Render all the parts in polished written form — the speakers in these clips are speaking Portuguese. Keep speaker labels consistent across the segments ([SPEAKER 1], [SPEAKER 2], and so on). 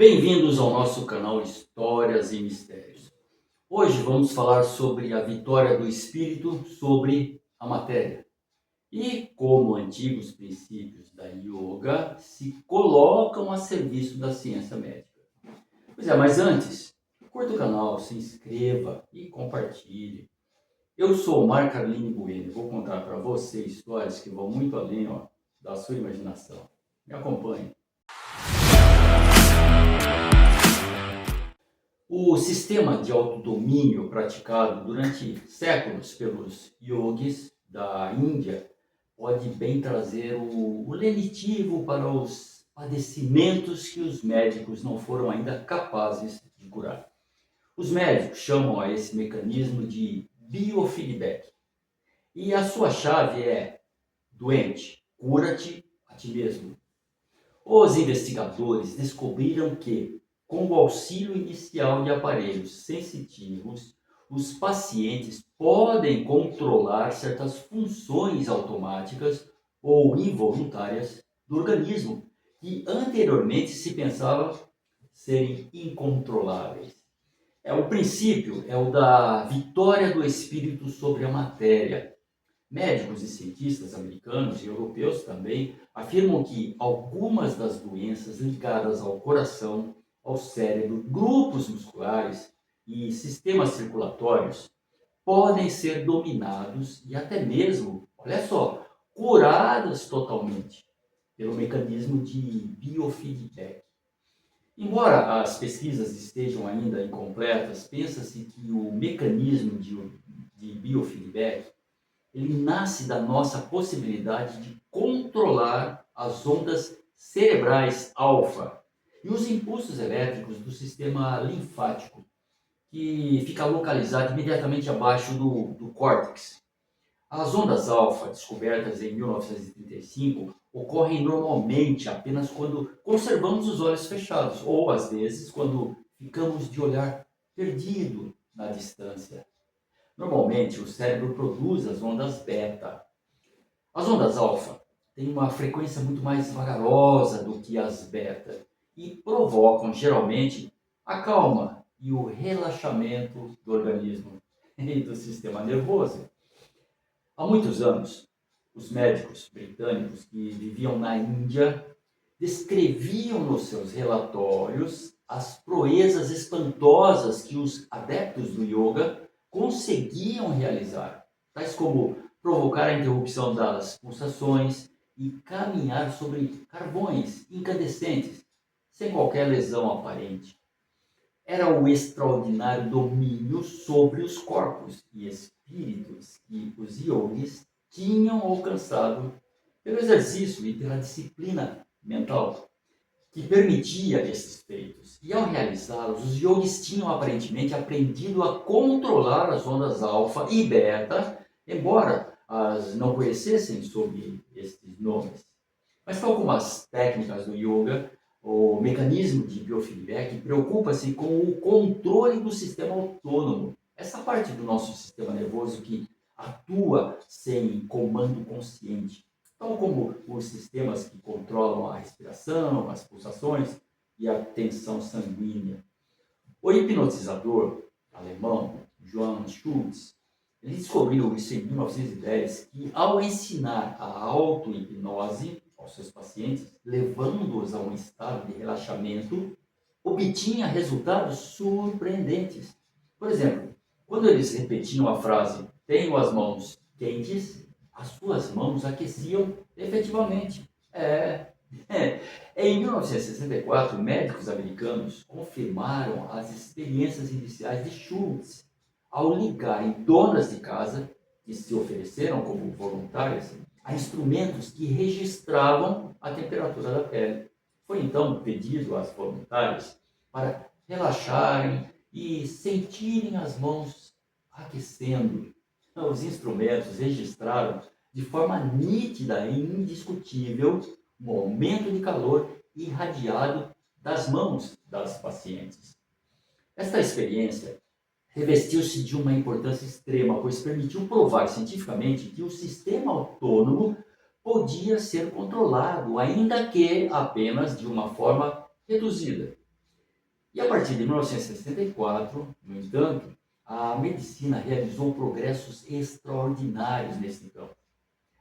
[SPEAKER 1] Bem-vindos ao nosso canal Histórias e Mistérios. Hoje vamos falar sobre a vitória do espírito sobre a matéria e como antigos princípios da yoga se colocam a serviço da ciência médica. Pois é, mas antes, curta o canal, se inscreva e compartilhe. Eu sou o Marco Carlini Bueno e vou contar para você histórias que vão muito além da sua imaginação. Me acompanhe. O sistema de autodomínio praticado durante séculos pelos yogis da Índia pode bem trazer o lenitivo para os padecimentos que os médicos não foram ainda capazes de curar. Os médicos chamam a esse mecanismo de biofeedback. E a sua chave é: doente, cura-te a ti mesmo. Os investigadores descobriram que, com o auxílio inicial de aparelhos sensitivos, os pacientes podem controlar certas funções automáticas ou involuntárias do organismo que anteriormente se pensava serem incontroláveis. O princípio é o da vitória do espírito sobre a matéria. Médicos e cientistas americanos e europeus também afirmam que algumas das doenças ligadas ao coração, ao cérebro, grupos musculares e sistemas circulatórios podem ser dominados e até mesmo, olha só, curadas totalmente pelo mecanismo de biofeedback. Embora as pesquisas estejam ainda incompletas, pensa-se que o mecanismo de biofeedback ele nasce da nossa possibilidade de controlar as ondas cerebrais alfa e os impulsos elétricos do sistema linfático, que fica localizado imediatamente abaixo do córtex. As ondas alfa, descobertas em 1935, ocorrem normalmente apenas quando conservamos os olhos fechados, ou às vezes quando ficamos de olhar perdido na distância. Normalmente, o cérebro produz as ondas beta. As ondas alfa têm uma frequência muito mais vagarosa do que as beta e provocam, geralmente, a calma e o relaxamento do organismo e do sistema nervoso. Há muitos anos, os médicos britânicos que viviam na Índia descreviam nos seus relatórios as proezas espantosas que os adeptos do yoga conseguiam realizar, tais como provocar a interrupção das pulsações e caminhar sobre carvões incandescentes, sem qualquer lesão aparente. Era o extraordinário domínio sobre os corpos e espíritos que os yogis tinham alcançado pelo exercício e pela disciplina mental que permitia esses feitos. E ao realizá-los, os yogis tinham aparentemente aprendido a controlar as ondas alfa e beta, embora as não conhecessem sob estes nomes. Mas tal como as técnicas do yoga, o mecanismo de biofeedback preocupa-se com o controle do sistema autônomo, essa parte do nosso sistema nervoso que atua sem comando consciente, tal como os sistemas que controlam a respiração, as pulsações e a tensão sanguínea. O hipnotizador alemão Johann Schultz, ele descobriu isso em 1910, que ao ensinar a auto-hipnose aos seus pacientes, levando-os a um estado de relaxamento, obtinha resultados surpreendentes. Por exemplo, quando eles repetiam a frase "tenho as mãos quentes", as suas mãos aqueciam efetivamente. Em 1964, médicos americanos confirmaram as experiências iniciais de Schultz ao ligarem donas de casa que se ofereceram como voluntárias a instrumentos que registravam a temperatura da pele. Foi então pedido às voluntárias para relaxarem e sentirem as mãos aquecendo. Os instrumentos registraram de forma nítida e indiscutível o aumento de calor irradiado das mãos das pacientes. Esta experiência revestiu-se de uma importância extrema, pois permitiu provar cientificamente que o sistema autônomo podia ser controlado, ainda que apenas de uma forma reduzida. E a partir de 1964, no entanto, a medicina realizou progressos extraordinários nesse campo.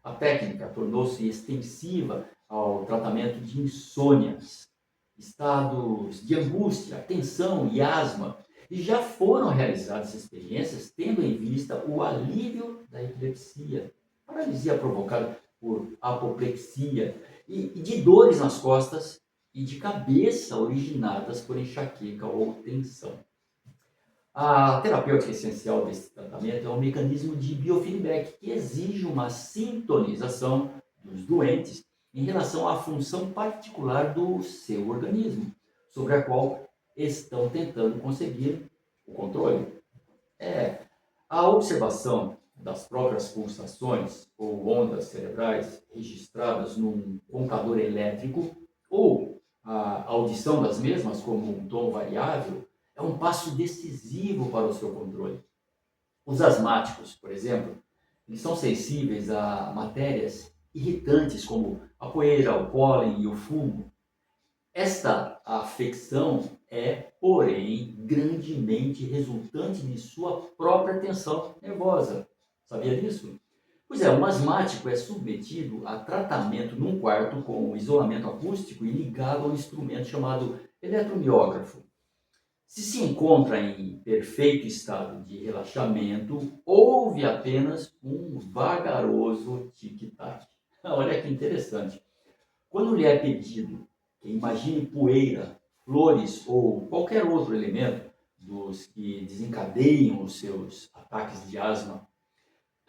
[SPEAKER 1] A técnica tornou-se extensiva ao tratamento de insônias, estados de angústia, tensão e asma, e já foram realizadas experiências tendo em vista o alívio da epilepsia, paralisia provocada por apoplexia e de dores nas costas e de cabeça originadas por enxaqueca ou tensão. A terapêutica essencial desse tratamento é um mecanismo de biofeedback que exige uma sintonização dos doentes em relação à função particular do seu organismo, sobre a qual estão tentando conseguir o controle. É, a observação das próprias pulsações ou ondas cerebrais registradas num contador elétrico ou a audição das mesmas como um tom variável é um passo decisivo para o seu controle. Os asmáticos, por exemplo, eles são sensíveis a matérias irritantes como a poeira, o pólen e o fumo. Esta afecção é, porém, grandemente resultante de sua própria tensão nervosa. Sabia disso? Pois é, um asmático é submetido a tratamento num quarto com isolamento acústico e ligado a um instrumento chamado eletromiógrafo. Se se encontra em perfeito estado de relaxamento, houve apenas um vagaroso tic-tac. Olha que interessante. Quando lhe é pedido que imagine poeira, flores ou qualquer outro elemento dos que desencadeiam os seus ataques de asma,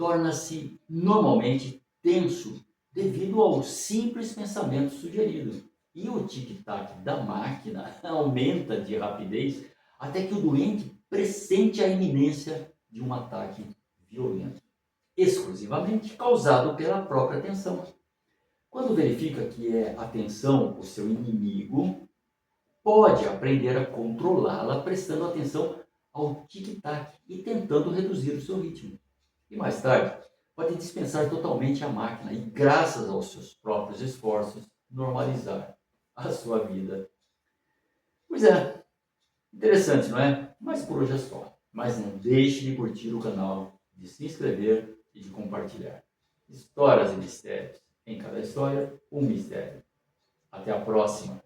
[SPEAKER 1] torna-se normalmente tenso devido ao simples pensamento sugerido. E o tic-tac da máquina aumenta de rapidez até que o doente pressente a iminência de um ataque violento, exclusivamente causado pela própria tensão. Quando verifica que é a tensão o seu inimigo, pode aprender a controlá-la prestando atenção ao tic-tac e tentando reduzir o seu ritmo. E mais tarde, pode dispensar totalmente a máquina e, graças aos seus próprios esforços, normalizar a sua vida. Pois é, interessante, não é? Mas por hoje é só. Mas não deixe de curtir o canal, de se inscrever e de compartilhar. Histórias e mistérios. Em cada história, um mistério. Até a próxima!